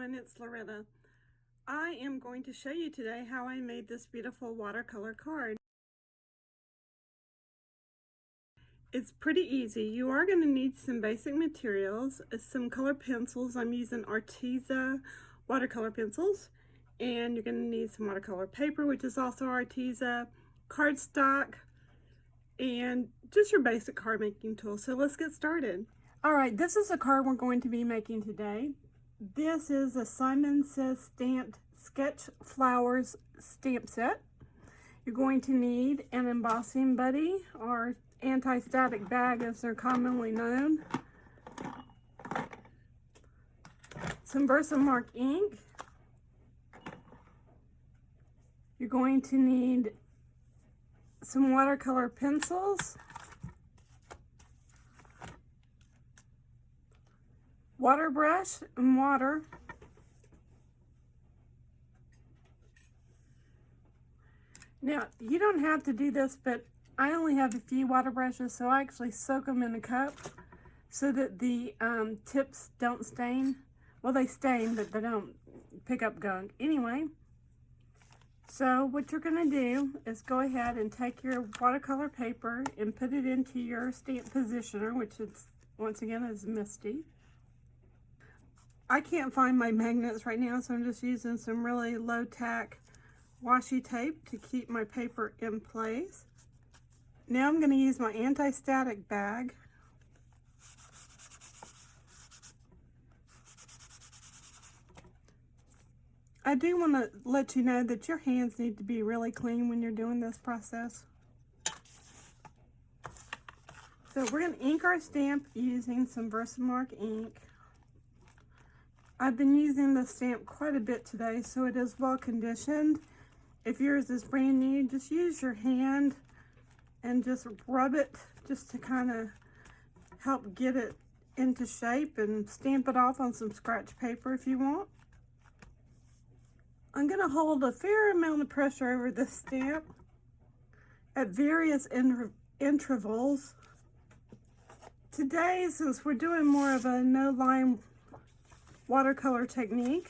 everyone, it's Loretta. I am going to show you today how I made this beautiful watercolor card. It's pretty easy. You are going to need some basic materials, some color pencils. I'm using ARTEZA watercolor pencils, and you're going to need some watercolor paper, which is also ARTEZA, cardstock, and just your basic card making tools. So let's get started. Alright, this is the card we're going to be making today. This is a Simon Says stamped Sketch Flowers stamp set. You're going to need an embossing buddy, or anti-static bag as they're commonly known, some Versamark ink. You're going to need some watercolor pencils, water brush and water, now you don't have to do this, but I only have a few water brushes, so I actually soak them in a cup so that the tips don't stain. Well, they stain, but they don't pick up gunk. Anyway, so what you're going to do is go ahead and take your watercolor paper and put it into your stamp positioner, which is, once again, is Misty. I can't find my magnets right now, so I'm just using some really low tack washi tape to keep my paper in place. Now I'm going to use my anti-static bag. I do want to let you know that your hands need to be really clean when you're doing this process. So we're going to ink our stamp using some Versamark ink. I've been using the stamp quite a bit today, so it is well conditioned. If yours is brand new, just use your hand and just rub it just to kind of help get it into shape, and stamp it off on some scratch paper if you want. I'm going to hold a fair amount of pressure over this stamp at various intervals. Today, since we're doing more of a no-line watercolor technique,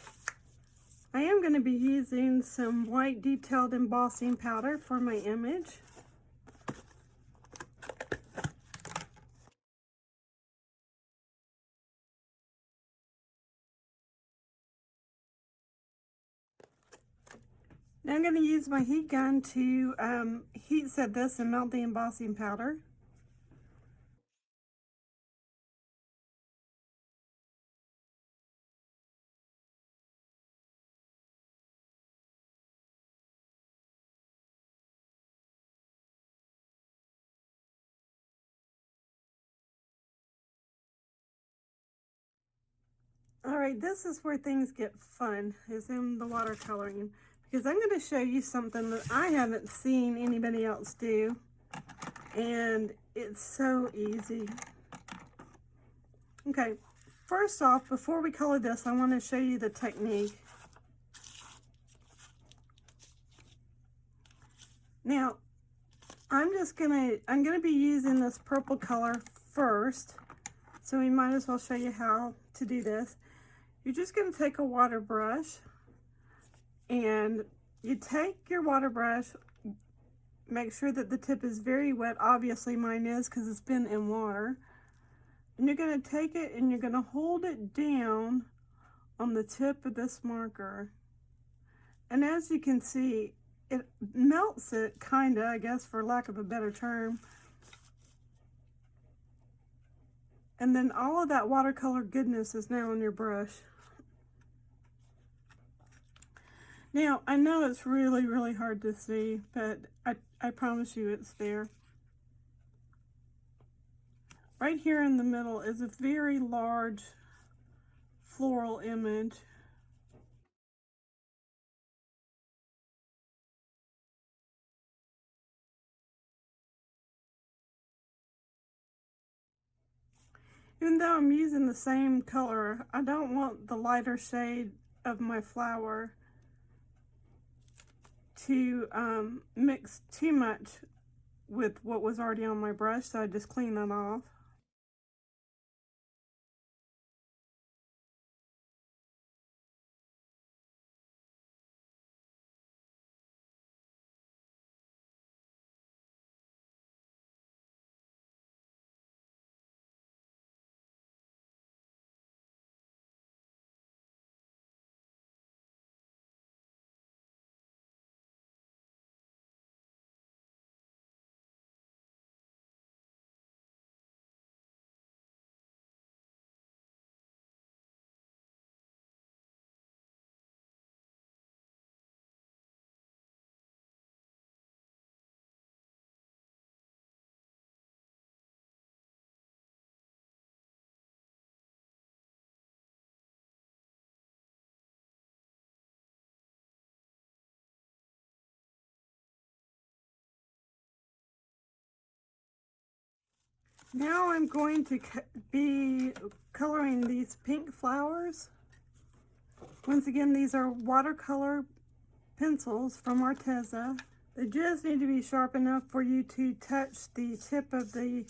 I am going to be using some white detailed embossing powder for my image. Now I'm going to use my heat gun to heat set this and melt the embossing powder. Alright, this is where things get fun, is in the watercoloring, because I'm going to show you something that I haven't seen anybody else do, and it's so easy. Okay, first off, before we color this, I want to show you the technique. Now, I'm gonna be using this purple color first, so we might as well show you how to do this. You're just gonna take a water brush, and you take your water brush, make sure that the tip is very wet. Obviously mine is, because it's been in water. And you're gonna take it and you're gonna hold it down on the tip of this marker. And as you can see, it melts it, kinda, I guess, for lack of a better term. And then all of that watercolor goodness is now on your brush. Now, I know it's really, really hard to see, but I promise you it's there. Right here in the middle is a very large floral image. Even though I'm using the same color, I don't want the lighter shade of my flower to mix too much with what was already on my brush, so I just clean that off. Now I'm going to be coloring these pink flowers. Once again, these are watercolor pencils from ARTEZA. They just need to be sharp enough for you to touch the tip of the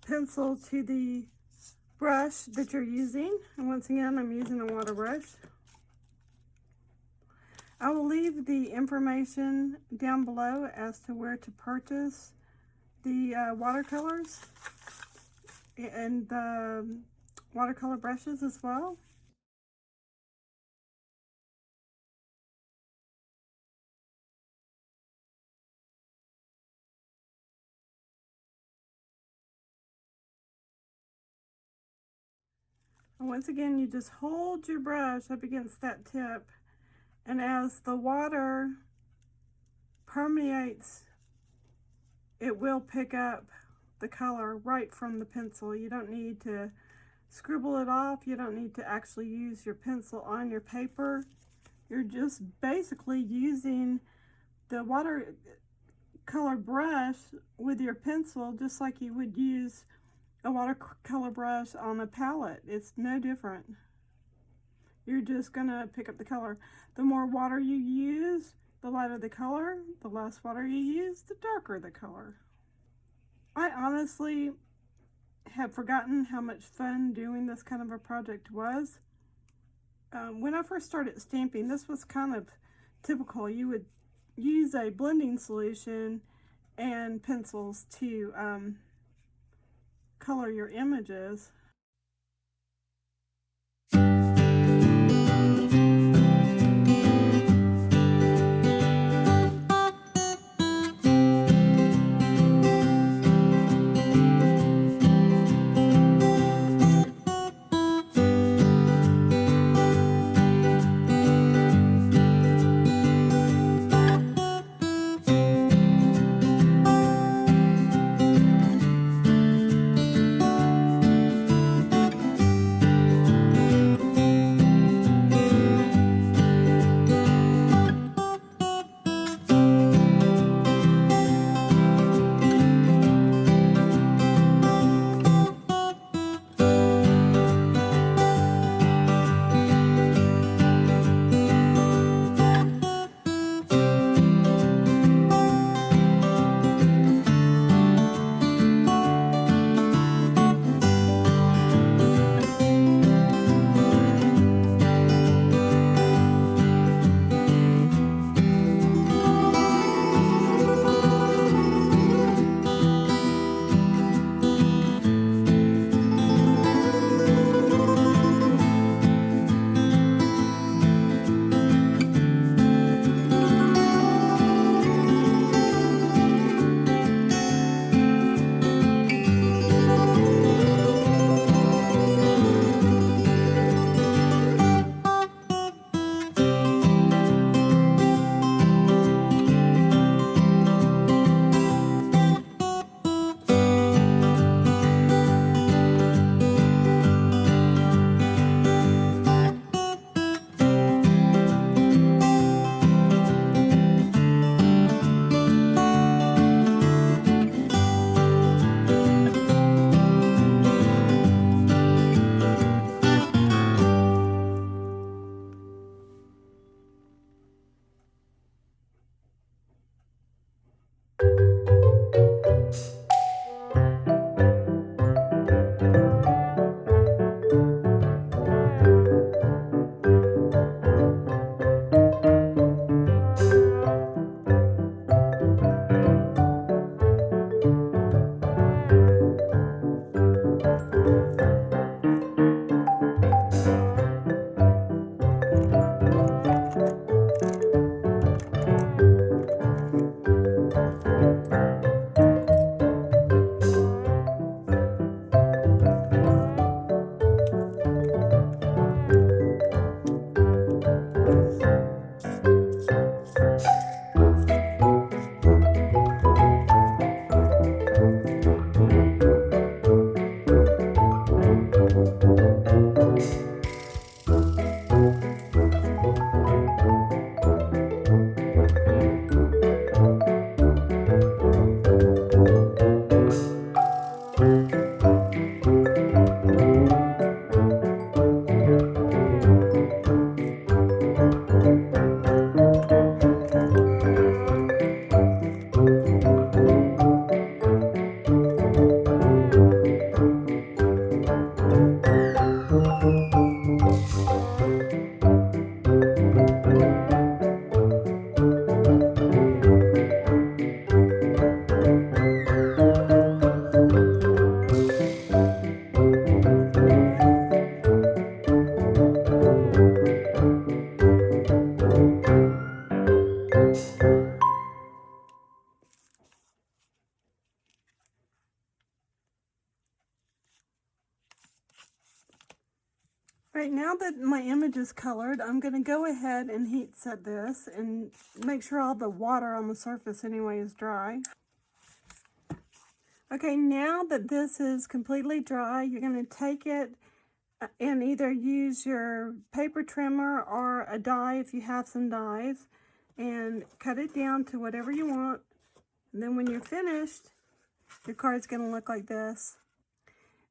pencil to the brush that you're using. And once again, I'm using a water brush. I will leave the information down below as to where to purchase the watercolors and the watercolor brushes as well. And once again, you just hold your brush up against that tip, and as the water permeates, it will pick up the color right from the pencil. You don't need to scribble it off. You don't need to actually use your pencil on your paper. You're just basically using the watercolor brush with your pencil just like you would use a watercolor brush on a palette. It's no different. You're just gonna pick up the color. The more water you use, the lighter the color. The less water you use, the darker the color. I honestly have forgotten how much fun doing this kind of a project was. When I first started stamping, this was kind of typical. You would use a blending solution and pencils to color your images. Right, now that my image is colored, I'm going to go ahead and heat set this and make sure all the water on the surface anyway is dry. Okay, now that this is completely dry, you're going to take it and either use your paper trimmer or a die if you have some dies and cut it down to whatever you want. And then when you're finished, your card's going to look like this.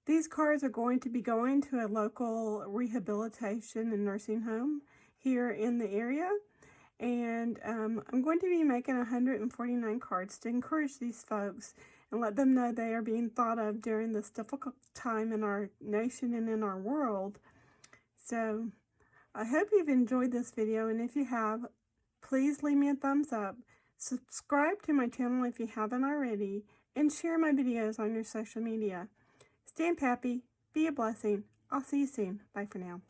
These cards are going to be going to a local rehabilitation and nursing home here in the area. And I'm going to be making 149 cards to encourage these folks and let them know they are being thought of during this difficult time in our nation and in our world. So I hope you've enjoyed this video, and if you have, please leave me a thumbs up, subscribe to my channel if you haven't already, and share my videos on your social media. Stay happy, be a blessing. I'll see you soon. Bye for now.